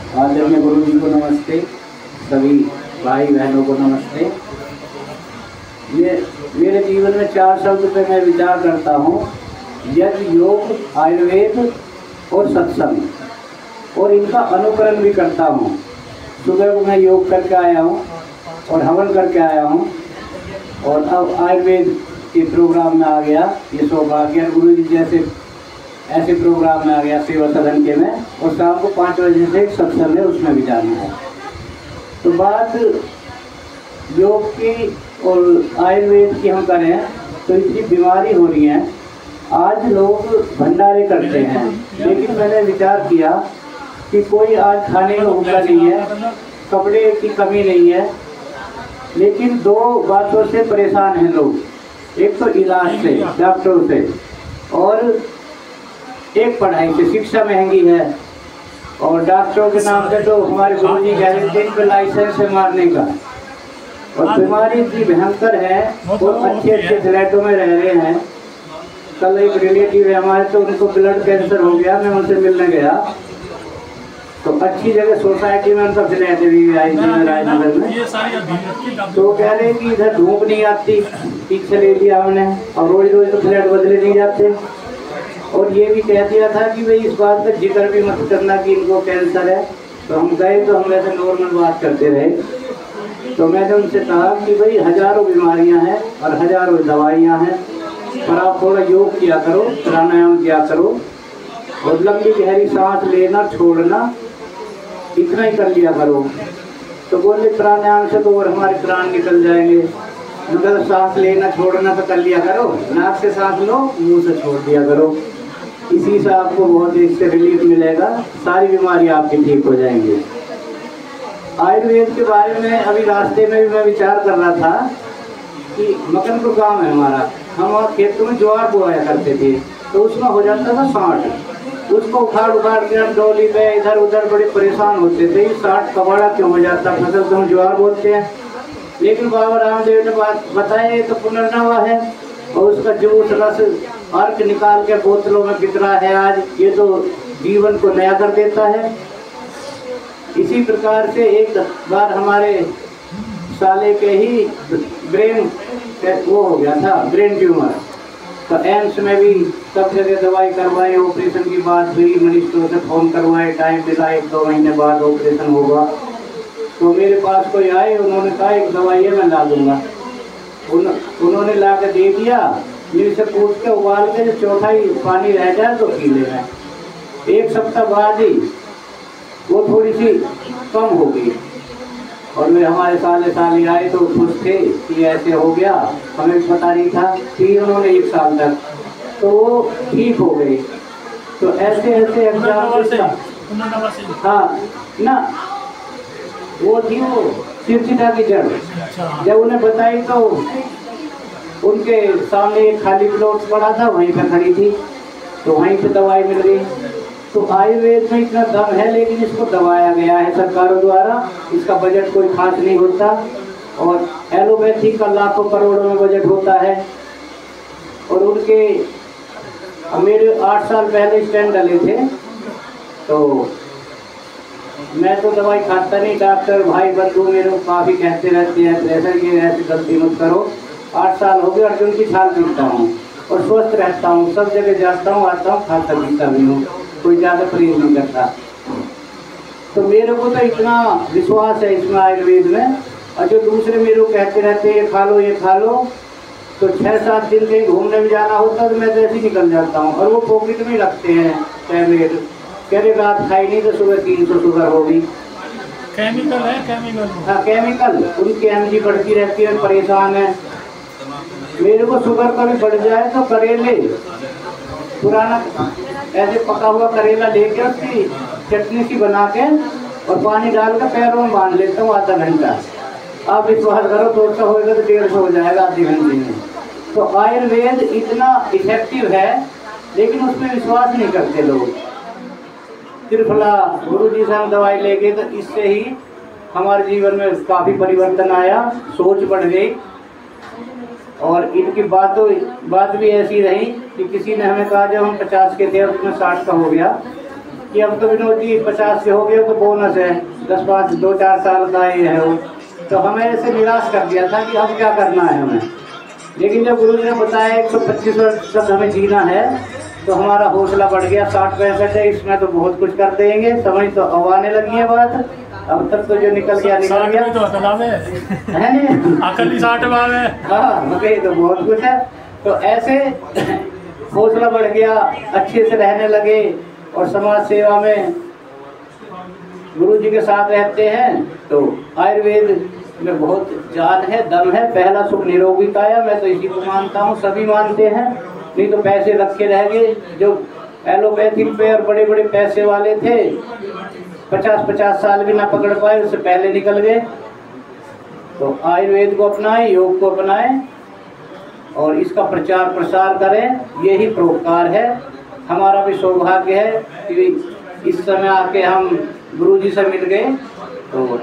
आदरणीय गुरु जी को नमस्ते, सभी भाई बहनों को नमस्ते। ये मेरे जीवन में 4 शब्द पे मैं विचार करता हूँ: यज्ञ, योग, आयुर्वेद और सत्संग, और इनका अनुकरण भी करता हूँ। सुबह को मैं योग करके आया हूँ और हवन करके आया हूँ, और अब आयुर्वेद के प्रोग्राम में आ गया। ये सौभाग्य गुरु जी जैसे ऐसे प्रोग्राम में आ गया सेवा सदन के में, और शाम को 5 बजे से एक सत्संग है, उसमें भी जाना है। तो बात योग की और आयुर्वेद की हम करें तो इतनी बीमारी हो रही है। आज लोग भंडारे करते हैं, लेकिन मैंने विचार किया कि कोई आज खाने का भूखा नहीं है, कपड़े की कमी नहीं है, लेकिन 2 बातों से परेशान हैं लोग। एक तो इलाज से, डॉक्टरों से, और एक पढ़ाई से। शिक्षा महंगी है, और डॉक्टरों के नाम पे तो हमारे गुरु जी कह रहे थे इन पे लाइसेंस है मारने का। और बीमारी इतनी भयंकर है, और अच्छे फ्लैटों में रह रहे हैं। कल एक रिलेटिव है हमारे, तो उनको ब्लड कैंसर हो गया, मैं उनसे मिलने गया, तो अच्छी जगह सोसाइटी में उनका फ्लैट भी आई थी राजनगर में। तो कह रहे कि इधर धूप नहीं आती, पीछे ले लिया हमने, और रोज रोज तो फ्लैट बदले नहीं जाते। और ये भी कह दिया था कि भाई इस बात का जिक्र भी मत करना कि इनको कैंसर है। तो हम गए, तो हम ऐसे नॉर्मल बात करते रहे। तो मैंने उनसे कहा कि भाई हजारों बीमारियां हैं और हजारों दवाइयां हैं, पर आप थोड़ा योग किया करो, प्राणायाम किया करो, और लंबी गहरी सांस लेना छोड़ना, इतना ही कर लिया करो। तो बोले प्राणायाम से तो और हमारे प्राण निकल जाएंगे, मगर सांस लेना छोड़ना तो कर लिया करो, नाक से सांस लो, मुंह से छोड़ दिया करो, इसी से आपको बहुत इससे रिलीफ मिलेगा, सारी बीमारी आपकी ठीक हो जाएंगी। आयुर्वेद के बारे में अभी रास्ते में भी मैं विचार कर रहा था कि मकनपुर गांव है हमारा, हम खेतों में ज्वार बोया करते थे, तो उसमें हो जाता था 60। उसको उखाड़ के हम डोली पे इधर उधर बड़े परेशान होते थे, 60 कबाड़ा क्यों हो जाता, फसल तो हम ज्वार बोलते हैं। लेकिन बाबा रामदेव ने बात बताया तो पुनर्नवा है, और उसका जूस रस अर्क निकाल के बोतलों में बिक रहा है आज, ये तो जीवन को नया कर देता है। इसी प्रकार से एक बार हमारे साले के ही ब्रेन वो हो गया था, ब्रेन ट्यूमर, तो एम्स में भी सब जगह दवाई करवाई, ऑपरेशन की बात हुई, मिनिस्टर से फोन करवाए, टाइम मिला, 1-2 महीने बाद ऑपरेशन होगा। तो मेरे पास कोई आए, उन्होंने कहा एक दवाई है मैं ला दूंगा। उन्होंने ला के दे दिया, मेरे से पूछ के उबाल के जो चौथाई पानी रह जाए तो पी लेना। 1 सप्ताह बाद ही वो थोड़ी सी कम हो गई, और मेरे हमारे साले आए तो खुश थे कि ऐसे हो गया, हमें पता नहीं था। फिर उन्होंने 1 साल तक, तो वो ठीक हो गए। तो ऐसे एग्जाम, हाँ ना, वो थी वो चिड़चिड़ा की जड़। जब उन्हें बताई तो उनके सामने एक खाली प्लॉट पड़ा था, वहीं पे खड़ी थी, तो वहीं पे दवाई मिल गई। तो आयुर्वेद में इतना दम है, लेकिन इसको दबाया गया है सरकारों द्वारा, इसका बजट कोई खास नहीं होता, और एलोपैथी का लाखों करोड़ों में बजट होता है। और उनके मेरे 8 साल पहले स्टैंड डले थे, तो मैं तो दवाई खाता नहीं, डॉक्टर भाई बंधु मेरे को काफ़ी कहते रहते हैं प्रेशर की, ऐसी गलती मत करो। 8 साल हो गए अर्जुन की छाल पीता हूँ, और स्वस्थ रहता हूँ, सब जगह जाता हूँ, आता हूँ, खाता पीता भी हूँ, कोई ज़्यादा परहेज नहीं करता। तो मेरे को तो इतना विश्वास है इसमें आयुर्वेद में। और जो दूसरे मेरे को कहते रहते हैं ये खा लो, ये खा लो, तो 6-7 दिन कहीं घूमने में जाना होता है तो मैं तो ऐसे ही निकल जाता हूँ, और वो पॉकेट में रखते हैं टैबलेट। कह रहे रात खाई नहीं तो सुबह 300 शुगर होगी। केमिकल है, केमिकल। हाँ केमिकल, उनकी एमजी बढ़ती रहती है, परेशान है। मेरे को शुगर कभी बढ़ जाए तो करेले, पुराना ऐसे पका हुआ करेला लेके उसकी चटनी सी बना के और पानी डाल कर पैरों में बांध लेता हूँ आधा घंटा। आप विश्वास करो 200 होगा तो 150 हो जाएगा आधे घंटे में। तो आयुर्वेद इतना इफेक्टिव है, लेकिन उसमें विश्वास नहीं करते लोग। त्रिफला गुरु जी से हम दवाई लेके, तो इससे ही हमारे जीवन में काफ़ी परिवर्तन आया, सोच बढ़ गई। और इनकी बात भी ऐसी रही कि किसी ने हमें कहा जब हम 50 के थे उसमें 60 का हो गया, कि अब तो विनोद जी 50 से हो गए तो बोनस है, 2-4 साल का ये है वो, तो हमें ऐसे निराश कर दिया था कि अब क्या करना है हमें। लेकिन जब गुरु जी ने बताया 125 वर्ष तक हमें जीना है, तो हमारा हौसला बढ़ गया। 60-65 है, इसमें तो बहुत कुछ कर देंगे, समझ तो अब आने लगी है बात। अब तक तो जो निकल गया निकल गया तो है नहीं, अकली 60 है। हाँ मकई तो बहुत कुछ है। तो ऐसे हौसला बढ़ गया, अच्छे से रहने लगे और समाज सेवा में गुरु जी के साथ रहते हैं। तो आयुर्वेद में बहुत जान है, दम है। पहला सुख निरोगी काया, मैं तो इसी को मानता हूँ, सभी मानते हैं। नहीं तो पैसे रखे रह गए, जो एलोपैथिक पे और बड़े बड़े पैसे वाले थे 50-50 साल भी ना पकड़ पाए, उससे पहले निकल गए। तो आयुर्वेद को अपनाएं, योग को अपनाएं और इसका प्रचार प्रसार करें, यही परोपकार है। हमारा भी सौभाग्य है कि इस समय आके हम गुरु जी से मिल गए। तो